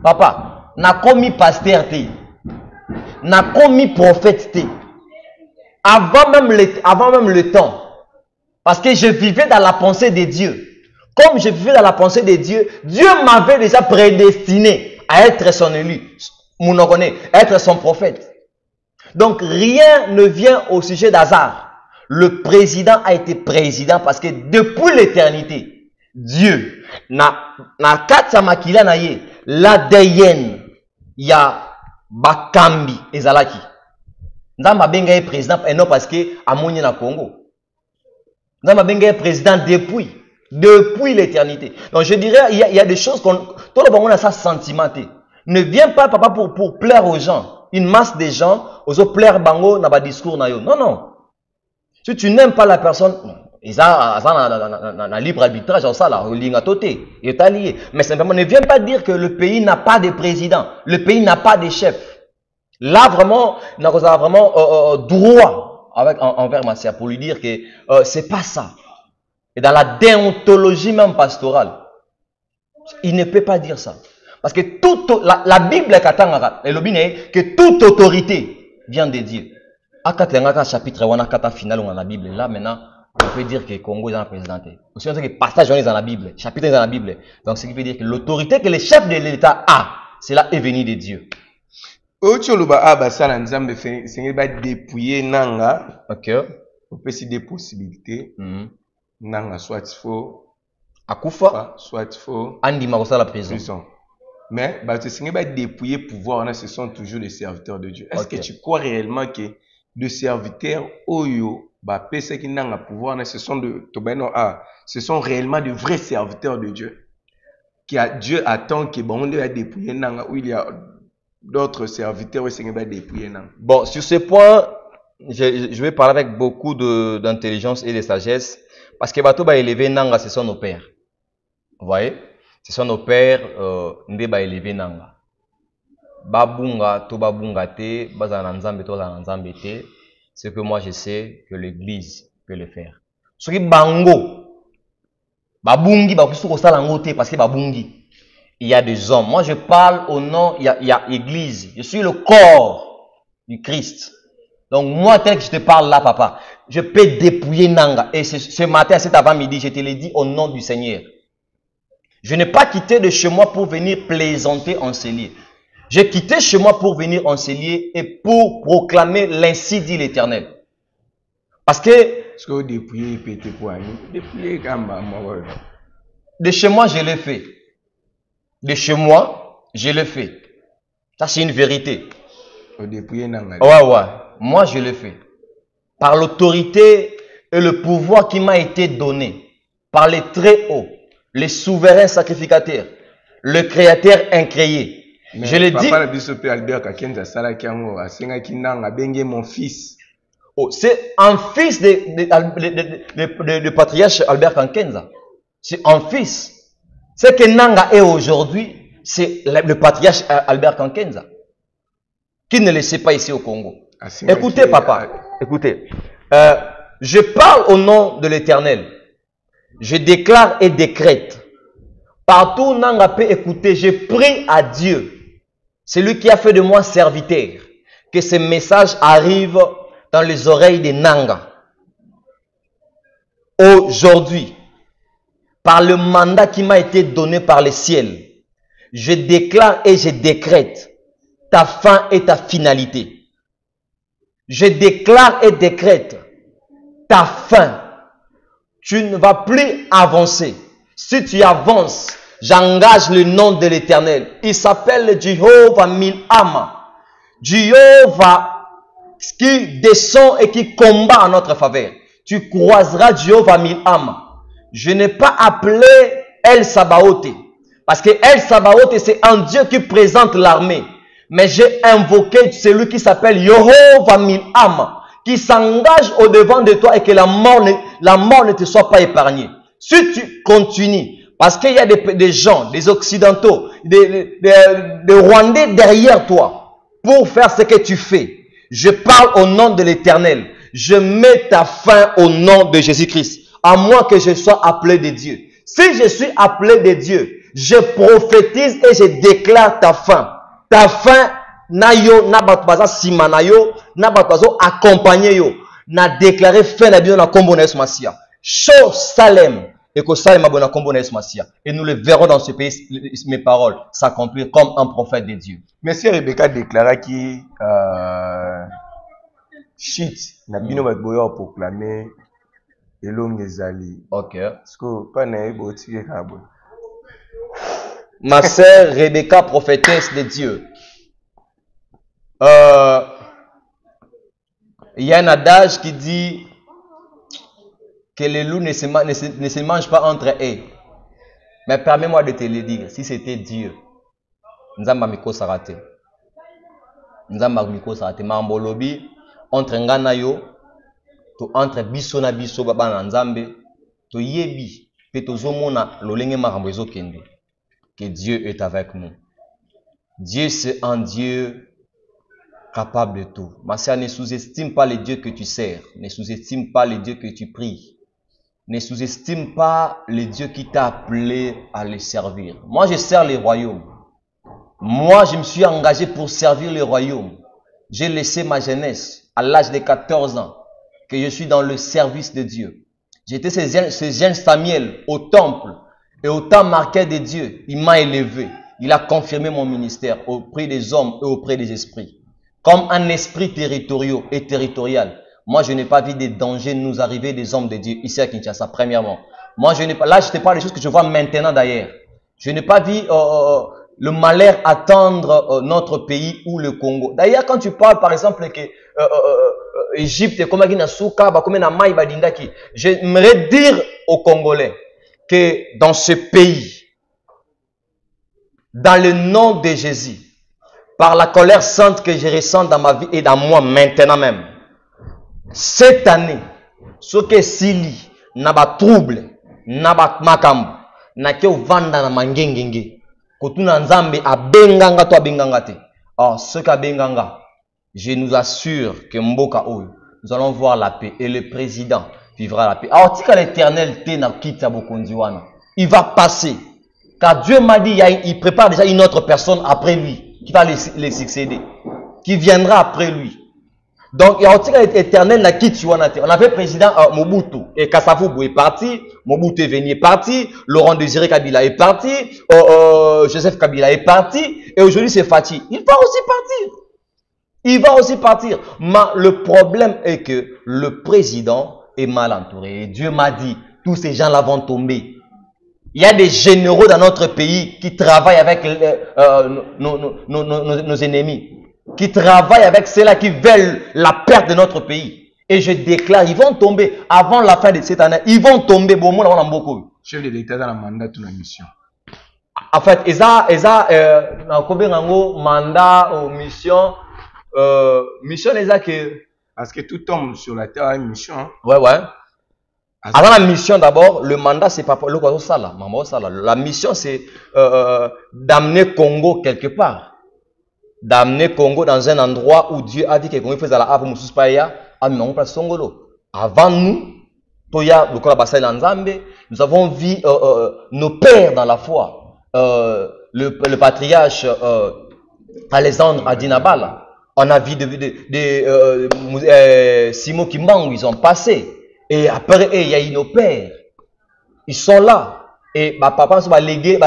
Papa, n'a commis pasteur té. N'a commis prophète té. Avant même le temps. Parce que je vivais dans la pensée de Dieu. Comme je vivais dans la pensée de Dieu, Dieu m'avait déjà prédestiné à être son élu, à être son prophète. Donc rien ne vient au sujet d'hasard. Le président a été président parce que depuis l'éternité, Dieu na katsa makila na ye l'ADN ya bakambi ezalaki. Nzamba benga est président et non parce que amoni na Congo. Nzamba benga est président depuis l'éternité. Donc je dirais il y a des choses qu'on tout le monde a ça sentimenté. Ne viens pas papa pour plaire aux gens. Une masse de gens aux plaire bango na ba discours na yo. Non non. Si tu n'aimes pas la personne, ils ont libre arbitrage, ça là, est allié. Mais simplement, ne viens pas dire que le pays n'a pas de président, le pays n'a pas de chef. Là, vraiment, on a vraiment droit envers Massia pour lui dire que c'est pas ça. Et dans la déontologie même pastorale, il ne peut pas dire ça. Parce que la Bible est que toute autorité vient de Dieu. À chapitre 1, à final dans la Bible. Là, maintenant, on peut dire que le Congo est un président. Aussi, on sait que le passage est dans la Bible. Chapitre est dans la Bible. Donc, ce qui veut dire que l'autorité que le chef de l'État a, cela est venu de Dieu. Ok. On peut aussi des possibilités. Nanga, soit il faut. Akufa. Soit il faut. Andi Marosa la prison. Mais, dépouiller pouvoir, ce sont toujours les serviteurs de Dieu. Est-ce que tu crois réellement que de serviteurs oyo ceux qui n'ont pas pouvoir ce sont réellement de vrais serviteurs de Dieu qui a Dieu attend que bon on va dépouiller nanga où il y a d'autres serviteurs qui va dépouiller nanga. Bon, sur ce point je vais parler avec beaucoup d'intelligence et de sagesse parce que bato ba élever nanga ce sont nos pères. Vous voyez, ce sont nos pères ndé ba élever nanga. Babunga to babunga te bazana nzambe to bazana nzambe te, ce que moi je sais que l'église peut le faire. Soki bango babungi bakusu ko sala ngo te parce que babungi, il y a des hommes. Moi je parle au nom, il y a église, je suis le corps du Christ. Donc moi tel que je te parle là papa, je peux dépouiller nanga et ce matin cet avant-midi je te l'ai dit au nom du Seigneur. Je n'ai pas quitté de chez moi pour venir plaisanter en ces lieux. J'ai quitté chez moi pour venir enseigner et pour proclamer l'ainsi dit l'Éternel. Parce que de chez moi, je l'ai fait. De chez moi, je l'ai fait. Ça, c'est une vérité. Ouais. Moi, je l'ai fait. Par l'autorité et le pouvoir qui m'a été donné par les très hauts, les souverains sacrificateurs, le Créateur incréé. Mais je l'ai dit. Mon fils. Oh, c'est un fils de patriarche Albert Kankenza. C'est un fils. Ce que Nanga est aujourd'hui, c'est le patriarche Albert Kankenza. Qui ne le sait pas ici au Congo. Écoutez, papa. Écoutez. Je parle au nom de l'Éternel. Je déclare et décrète. Partout Nanga peut écouter. Je prie à Dieu. C'est lui qui a fait de moi serviteur. Que ce message arrive dans les oreilles de Nanga. Aujourd'hui, par le mandat qui m'a été donné par le ciel, je déclare et je décrète ta fin et ta finalité. Je déclare et décrète ta fin. Tu ne vas plus avancer. Si tu avances, j'engage le nom de l'Éternel. Il s'appelle Jehovah Milama. Jehovah qui descend et qui combat en notre faveur. Tu croiseras Jehovah Milama. Je n'ai pas appelé El Sabaoth. Parce que El Sabaoth, c'est un Dieu qui présente l'armée. Mais j'ai invoqué celui qui s'appelle Jehovah Milama, qui s'engage au devant de toi et que la mort ne te soit pas épargnée. Si tu continues, parce qu'il y a des gens, des Occidentaux, des Rwandais derrière toi, pour faire ce que tu fais, je parle au nom de l'Éternel. Je mets ta fin au nom de Jésus-Christ, à moins que je sois appelé de Dieu. Si je suis appelé de Dieu, je prophétise et je déclare ta fin. Ta fin, na yo, na batbaza simana yo, na batbazo accompagné yo, na déclaré fin na bien na kombo na Yesu Masia. Chose Salem. Et que Salem a bon combo Masia. Et nous le verrons dans ce pays, mes paroles s'accomplir comme un prophète de Dieu. Merci Rebecca déclara qui shit n'a bino va boyo proclamer elong ezali. Ok. Parce que pas na ebotique kabo. Ma sœur Rebecca, prophétesse de Dieu. Il y a un adage qui dit que les loups ne se mangent pas entre eux. Mais permets-moi de te le dire, si c'était Dieu, Nzamba Miko Sarate. Nzamba Miko Sarate. Mambolobi, entre Nganayo, entre biso na biso baba na Nzambe, to yebi, pe to zomona lolenge marambezo kende. Que Dieu est avec nous. Dieu, c'est un Dieu capable de tout. Ma sœur, ne sous-estime pas les dieux que tu sers. Ne sous-estime pas les dieux que tu pries. Ne sous-estime pas les dieux qui t'a appelé à les servir. Moi, je sers les royaumes. Moi, je me suis engagé pour servir les royaumes. J'ai laissé ma jeunesse à l'âge de 14 ans que je suis dans le service de Dieu. J'étais ce jeune Samuel au temple. Et au temps marqué de Dieu, il m'a élevé. Il a confirmé mon ministère auprès des hommes et auprès des esprits. Comme un esprit territorial. Moi, je n'ai pas vu des dangers nous arriver des hommes de Dieu ici à Kinshasa, premièrement. Moi, je n'ai pas, là, je te parle des choses que je vois maintenant d'ailleurs. Je n'ai pas vu le malheur attendre notre pays ou le Congo. D'ailleurs, quand tu parles, par exemple, que Égypte, comme j'aimerais dire aux Congolais que dans ce pays, dans le nom de Jésus, par la colère sainte que je ressens dans ma vie et dans moi maintenant même, cette année, ce que Sili n'a pas trouble, n'a pas makambo, n'a que vanda na mangengenge, kotuna nzambe a benganga to benganga te. Or, ce qu'a benganga, je nous assure que Mboka Oyo, nous allons voir la paix et le président vivra la paix. Alors, tika l'éternel te na kita bokondiwana, il va passer. Car Dieu m'a dit, il prépare déjà une autre personne après lui, qui va les succéder, qui viendra après lui. Donc, il y a aussi l'éternel na kitiwana te. On avait président Mobutu, et Kasavubu est parti, Mobutu est venu, est parti, Laurent Désiré Kabila est parti, Joseph Kabila est parti, et aujourd'hui c'est Fati. Il va aussi partir. Il va aussi partir. Mais le problème est que le président est mal entouré. Et Dieu m'a dit, tous ces gens-là vont tomber. Il y a des généraux dans notre pays qui travaillent avec nos ennemis, qui travaillent avec ceux-là qui veulent la perte de notre pays. Et je déclare, ils vont tomber avant la fin de cette année. Ils vont tomber. Chef de l'État dans la mandat de la mission. En fait, ils ont mandat ou mission. Mission les a que. Parce que tout homme sur la terre a une mission. Hein? Ouais. Avant la mission d'abord, le mandat c'est pas le quoi ça là, la mission c'est d'amener Congo quelque part, d'amener Congo dans un endroit où Dieu a dit que Congo faisait la ave mususpaya, amener place Songolo. Avant nous, Toya Lukola Basai Nzambe, nous avons vu nos pères dans la foi, le patriarche Alexandre Adinabala. On a vu Simon Kimbangu, ils ont passé. Et après, il y a nos pères. Ils sont là. Et papa va léguer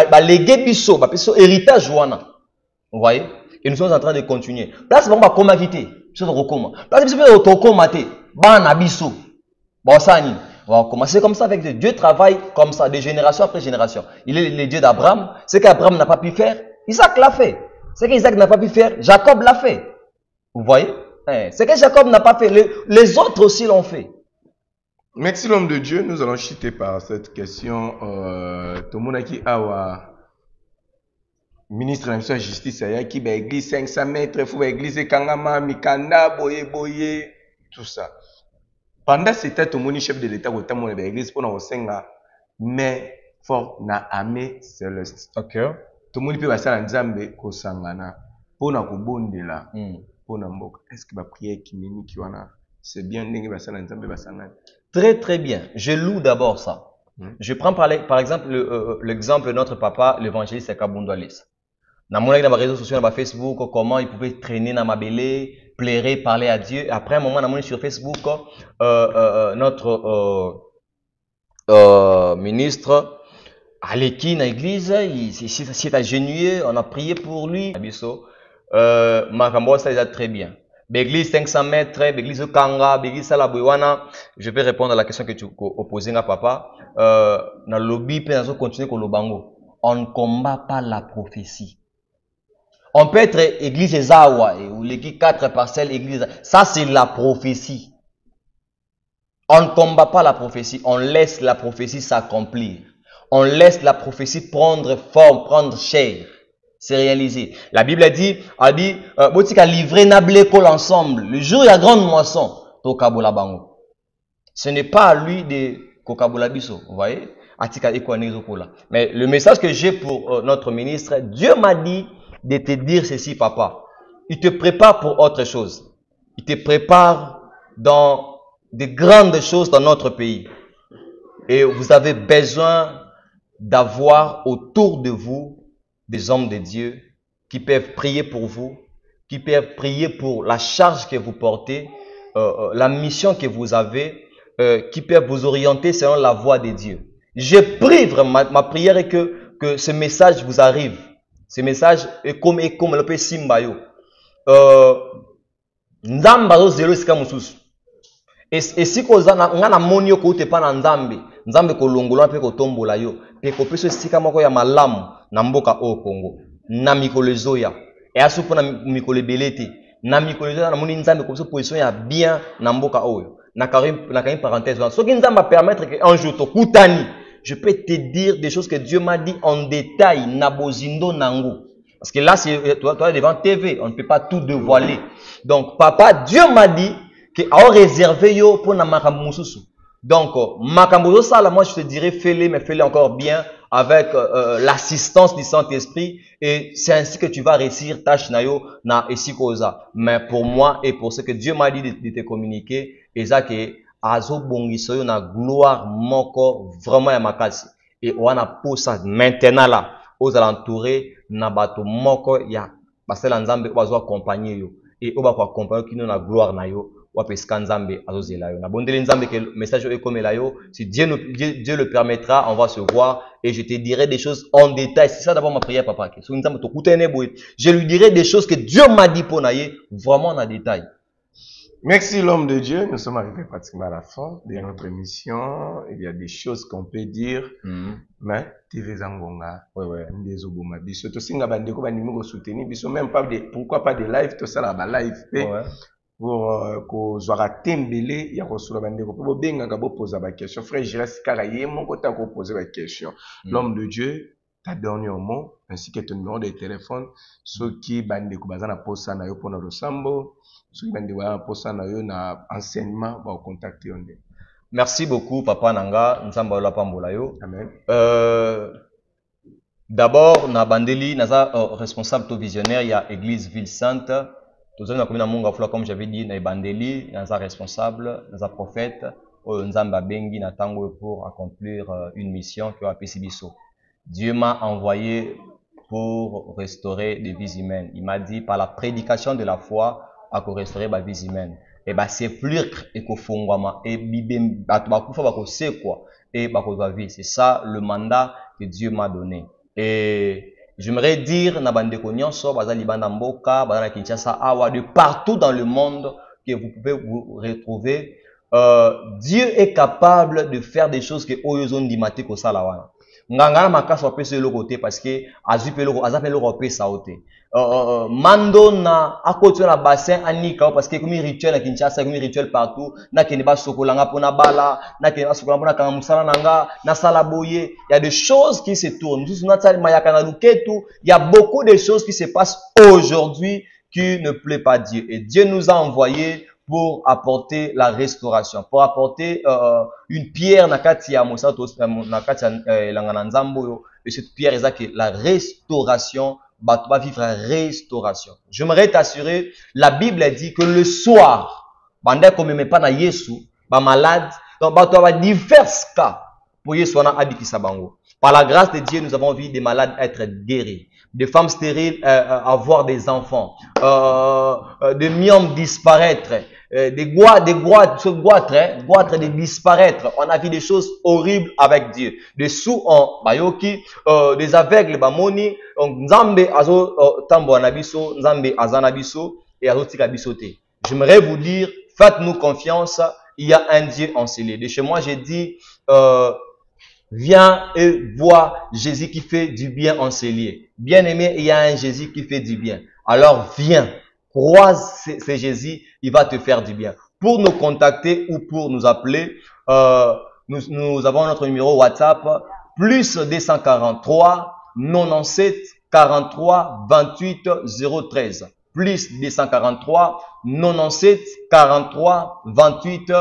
biso, héritage. Vous voyez? Et nous sommes en train de continuer. Là, c'est bon, on va quitter. C'est comme ça avec Dieu. Dieu travaille comme ça, de génération après génération. Il est le Dieu d'Abraham. Ce qu'Abraham n'a pas pu faire, Isaac l'a fait. Ce qu'Isaac n'a pas pu faire, Jacob l'a fait. Vous voyez? Ce que Jacob n'a pas fait, les autres aussi l'ont fait. Merci l'homme de Dieu, nous allons chuter par cette question. Tomonaki Awa, ministre de la Justice, qui va église 500 mètres, il faut église Kangama, Mikanda, Boye, tout ça. Pendant ce temps, Tomoni chef de l'État, il y a l'église pour nous senga, mais fort na amé céleste. Ok. Tomoni peut passer en Zambé, Kosangana, pour nous kubondela, pour nous mboka. Est-ce que la prière qui meni qui wana, c'est bien n'engue passer en Zambé, basangana. Très très bien. Je loue d'abord ça. Je prends par exemple l'exemple de notre papa, l'évangéliste Kabundu Alice. Dans mon réseaux sociaux, dans Facebook, comment il pouvait traîner dans ma belée, plairer, parler à Dieu. Après un moment, dans mon sur Facebook, notre ministre aleki na église, il s'est agenouillé, on a prié pour lui. Makambo ça déjà très bien. L'église 500 mètres, l'église Kanga, l'église Salabouana. Je vais répondre à la question que tu opposais à papa. Dans le lobby, on continue avec le bango. On ne combat pas la prophétie. On peut être église Zawa ou l'église 4 parcelles, église. Ça c'est la prophétie. On ne combat pas la prophétie. On laisse la prophétie s'accomplir. On laisse la prophétie prendre forme, prendre chair. C'est réalisé. La Bible a dit, botika livré nablé col ensemble. Le jour il y a grande moisson, tokabola bango. Ce n'est pas à lui de kokabola biso, vous voyez? Atika ekwanezo kola. Mais le message que j'ai pour notre ministre, Dieu m'a dit de te dire ceci, papa. Il te prépare pour autre chose. Il te prépare dans de grandes choses dans notre pays. Et vous avez besoin d'avoir autour de vous des hommes de Dieu qui peuvent prier pour vous, qui peuvent prier pour la charge que vous portez, la mission que vous avez, qui peuvent vous orienter selon la voie de Dieu. Je prie vraiment, ma prière est que ce message vous arrive. Ce message est comme le peu Simbayo. Nzamba zelo sika mususu. Et si koza na monio ko te pa na nzambe, nzambe ko longola pe ko tombola yo, pe ko peso sika moko ya malamu na mboka o Congo. Na mikolo zoya. Et asupo na mikolo belete. Na mikolo zoya na moni nzambe ko so position ya bien na mboka oyo. Na karim parenthèse. Ce qui nzamba permettre que un jour to kutani, je peux te dire des choses que Dieu m'a dit en détail na bozindo nango. Parce que là c'est toi devant TV, on ne peut pas tout dévoiler. Donc papa, Dieu m'a dit que a réservé yo pour na makambo mususu. Donc makambo ça moi je te dirais fais-le, mais fais-le encore bien avec l'assistance du Saint-Esprit, et c'est ainsi que tu vas réussir tâche na yo na esikoza. Mais pour moi et pour ce que Dieu m'a dit de te communiquer, et ça que azo bongiso yo na gloire moko vraiment ya makasi. Et on a pour ça maintenant là aux alentours na bato moko ya basela nzambe ozo accompagner yo, et on va accompagner kino na gloire na yo. Que le message est comme si Dieu le permettra, on va se voir et je te dirai des choses en détail. C'est ça d'abord ma prière, papa. Je lui dirai des choses que Dieu m'a dit pour naïe, vraiment en détail. Merci l'homme de Dieu. Nous sommes arrivés pratiquement à la fin de notre émission. Il y a des choses qu'on peut dire, mais TV Zangonga, des oboma, biso to singa bandeko bandimo soutenir, biso même pas de, pourquoi pas des live, tout ça là, live. Pour que soit tembélé ya ko sula bande ko bo benga ka bo poser ba question frère Giras Karaye mon côté ko poser ba question l'homme de Dieu ta dernier mot ainsi que ton numéro de téléphone ceux qui bande ko bazana posa na yo pona losambo ceux qui bande wa posa na yo na enseignement ba contacter on. Merci beaucoup papa nanga nzamba la pambola yo. Amen. D'abord na bandeli naza responsable to visionnaire il y a église Ville Sainte. Tous les gens comme j'avais dit, na bandeli, na responsable, na prophète, nzamba bengi na tango pour accomplir une mission qui a PCBiso. Dieu m'a envoyé pour restaurer des vies humaines. Il m'a dit par la prédication de la foi à restaurer des vies humaines. Et bah c'est plus et qu'au fond et bibem bakufa bako c'est quoi et bako va vie. C'est ça le mandat que Dieu m'a donné. Et j'aimerais dire na bandeko nyonso bazali banda mboka bazala Kinshasa awa de partout dans le monde que vous pouvez vous retrouver. Dieu est capable de faire des choses que oyozo ndimate ko sala wana. Nganga makasa pese le côté parce que azupelo azapelo rope saote. Mando na akoto na bassin anika parce que comme rituel na Kinshasa comme rituel partout na keniba sokolanga pona bala na keniba sokolanga pona kanga musala nanga na sala boye. Il y a des choses qui se tournent. Il y a beaucoup de choses qui se passent aujourd'hui qui ne plaît pas Dieu, et Dieu nous a envoyés pour apporter la restauration, pour apporter une pierre nakati ya mosato nakati ya langananzambo, et cette pierre est la restauration. Va vivre la restauration. J'aimerais t'assurer, la Bible dit que le soir, bande comme même pas na Yesu, ba malade, donc ba toi divers cas pour Yesu na abikisa bango. Par la grâce de Dieu, nous avons vu des malades être guéris, des femmes stériles avoir des enfants, des myomes disparaître, se goitre, de disparaître. On a vu des choses horribles avec Dieu. Des sous en bayoki, des aveugles bamoni, nzambe azo tambo anabiso, nzambe azanabiso et azo tika bisote. J'aimerais vous dire, faites-nous confiance, il y a un Dieu enseigné. De chez moi, j'ai dit, viens et vois Jésus qui fait du bien enseigné. Bien aimé, il y a un Jésus qui fait du bien. Alors viens, croise ce Jésus, il va te faire du bien. Pour nous contacter ou pour nous appeler, nous avons notre numéro WhatsApp, plus 243 97 43 28 013. Plus 243 97 43 28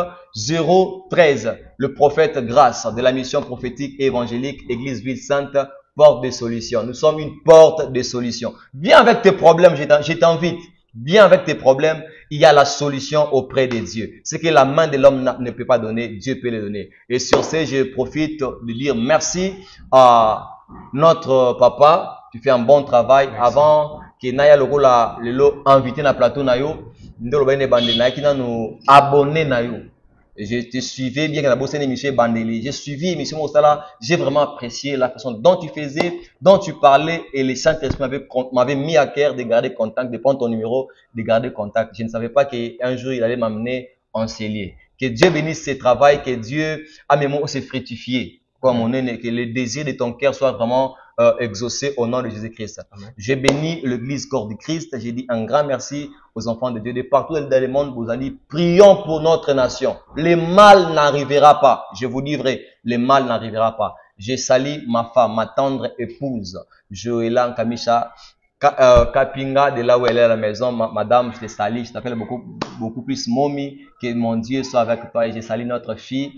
013. Le prophète Grâce de la mission prophétique et évangélique Église Ville Sainte, porte de solution. Nous sommes une porte de solution. Viens avec tes problèmes, je t'invite. Viens avec tes problèmes, il y a la solution auprès de Dieu. Ce que la main de l'homme ne peut pas donner, Dieu peut le donner. Et sur ce, je profite de dire merci à notre papa. Tu fais un bon travail. Merci. Avant que Naya Lokola Lelo invité na plateau Nayo, Ndolo Bene Bande Naya qui nous abonné Nayo. Je te suivais bien que la bosse émission Bandeli. J'ai suivi l'émission Mostala. J'ai vraiment apprécié la façon dont tu faisais, dont tu parlais et les Saint-Esprit m'avaient mis à cœur de garder contact, de prendre ton numéro, de garder contact. Je ne savais pas qu'un jour il allait m'amener en cellier. Que Dieu bénisse ce travail, que Dieu a mes mots se fructifier. Comme on est, que le désir de ton cœur soit vraiment exaucé au nom de Jésus-Christ. J'ai béni l'église corps du Christ. J'ai dit un grand merci aux enfants de Dieu de partout dans le monde. Vous allez prions pour notre nation. Le mal n'arrivera pas. Je vous dis vrai, le mal n'arrivera pas. Je salue ma femme, ma tendre épouse, Joëla Kamisha Kapinga, de là où elle est à la maison. Madame, je te salue. Je t'appelle beaucoup plus mommy. Que mon Dieu soit avec toi. Et je salue notre fille,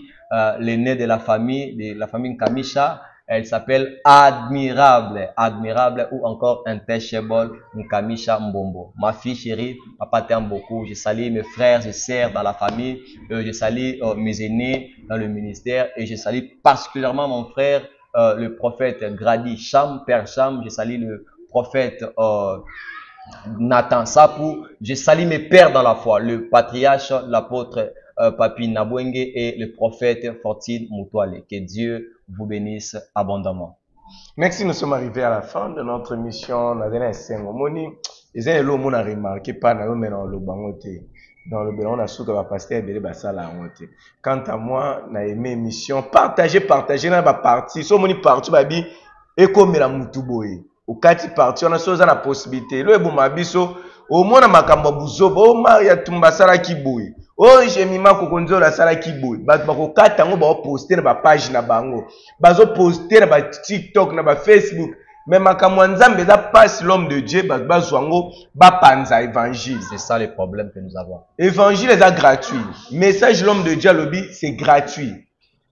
l'aînée de la famille Kamisha. Elle s'appelle Admirable ou encore Intouchable Nkamisha Mbombo. Ma fille chérie, papa t'aime beaucoup. Je salue mes frères et sœurs dans la famille. Je salue mes aînés dans le ministère. Et je salue particulièrement mon frère, le prophète Grady Cham, Père Cham. Je salue le prophète Nathan Sapou. Je salue mes pères dans la foi, le patriarche, l'apôtre Papi Nabwenge et le prophète Fortine Moutouale. Que Dieu vous bénisse abondamment. Merci, nous sommes arrivés à la fin de notre émission. Dans le remarqué pas dans le bangoté. Dans le bénin, on a su que le pasteur Bélé Bassala a monté. Quant à moi, on a aimé l'émission. Partagez dans la partie. Si on a parti, babi, et comme la moutuboye. Au kati parti, on a chose la possibilité. Le bon mabiso, au moins na makambo buzoba, au maria tumbasala kiboye. Oh, j'ai mis ma kokonzo la sala kiboye. Bako kata ngo ba poster na ba page na bango. Bazo poster na ba TikTok na ba Facebook. Mais makambo nzambe za passe l'homme de Dieu bazo ngo ba panza évangile. C'est ça le problème que nous avons. Évangile est gratuit. Message l'homme de Dieu lobby, c'est gratuit.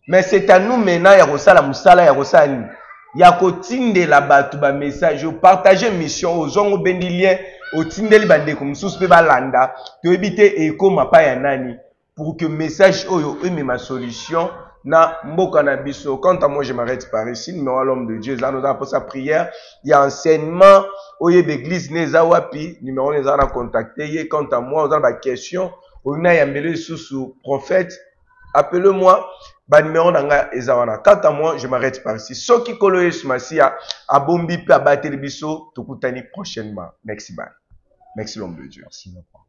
Mais c'est à nous maintenant ya kosala musala ya kosala ya kotinde la batu ba message, partager mission aux gens bendi lien otindeli bande comme sous pe balanda to éviter eko mapa ya nani pour que message oyo eme ma solution na mboka na biso. Quant à moi, je m'arrête par ici. Numéro l'homme de Dieu, ça nous a pour sa prière. Il y a enseignement oye d'église neza wapi numéro les a contacté. Quant à moi, on a des questions. On a yambele sous prophète. Appelez-moi. Ba numéro d'anga ezawana. Quant à moi, je m'arrête par ici. Ce qui koloye sumasia a bombi pe a battre biso tokutani prochainement. Merci bye. Merci l'homme de Dieu. Merci beaucoup.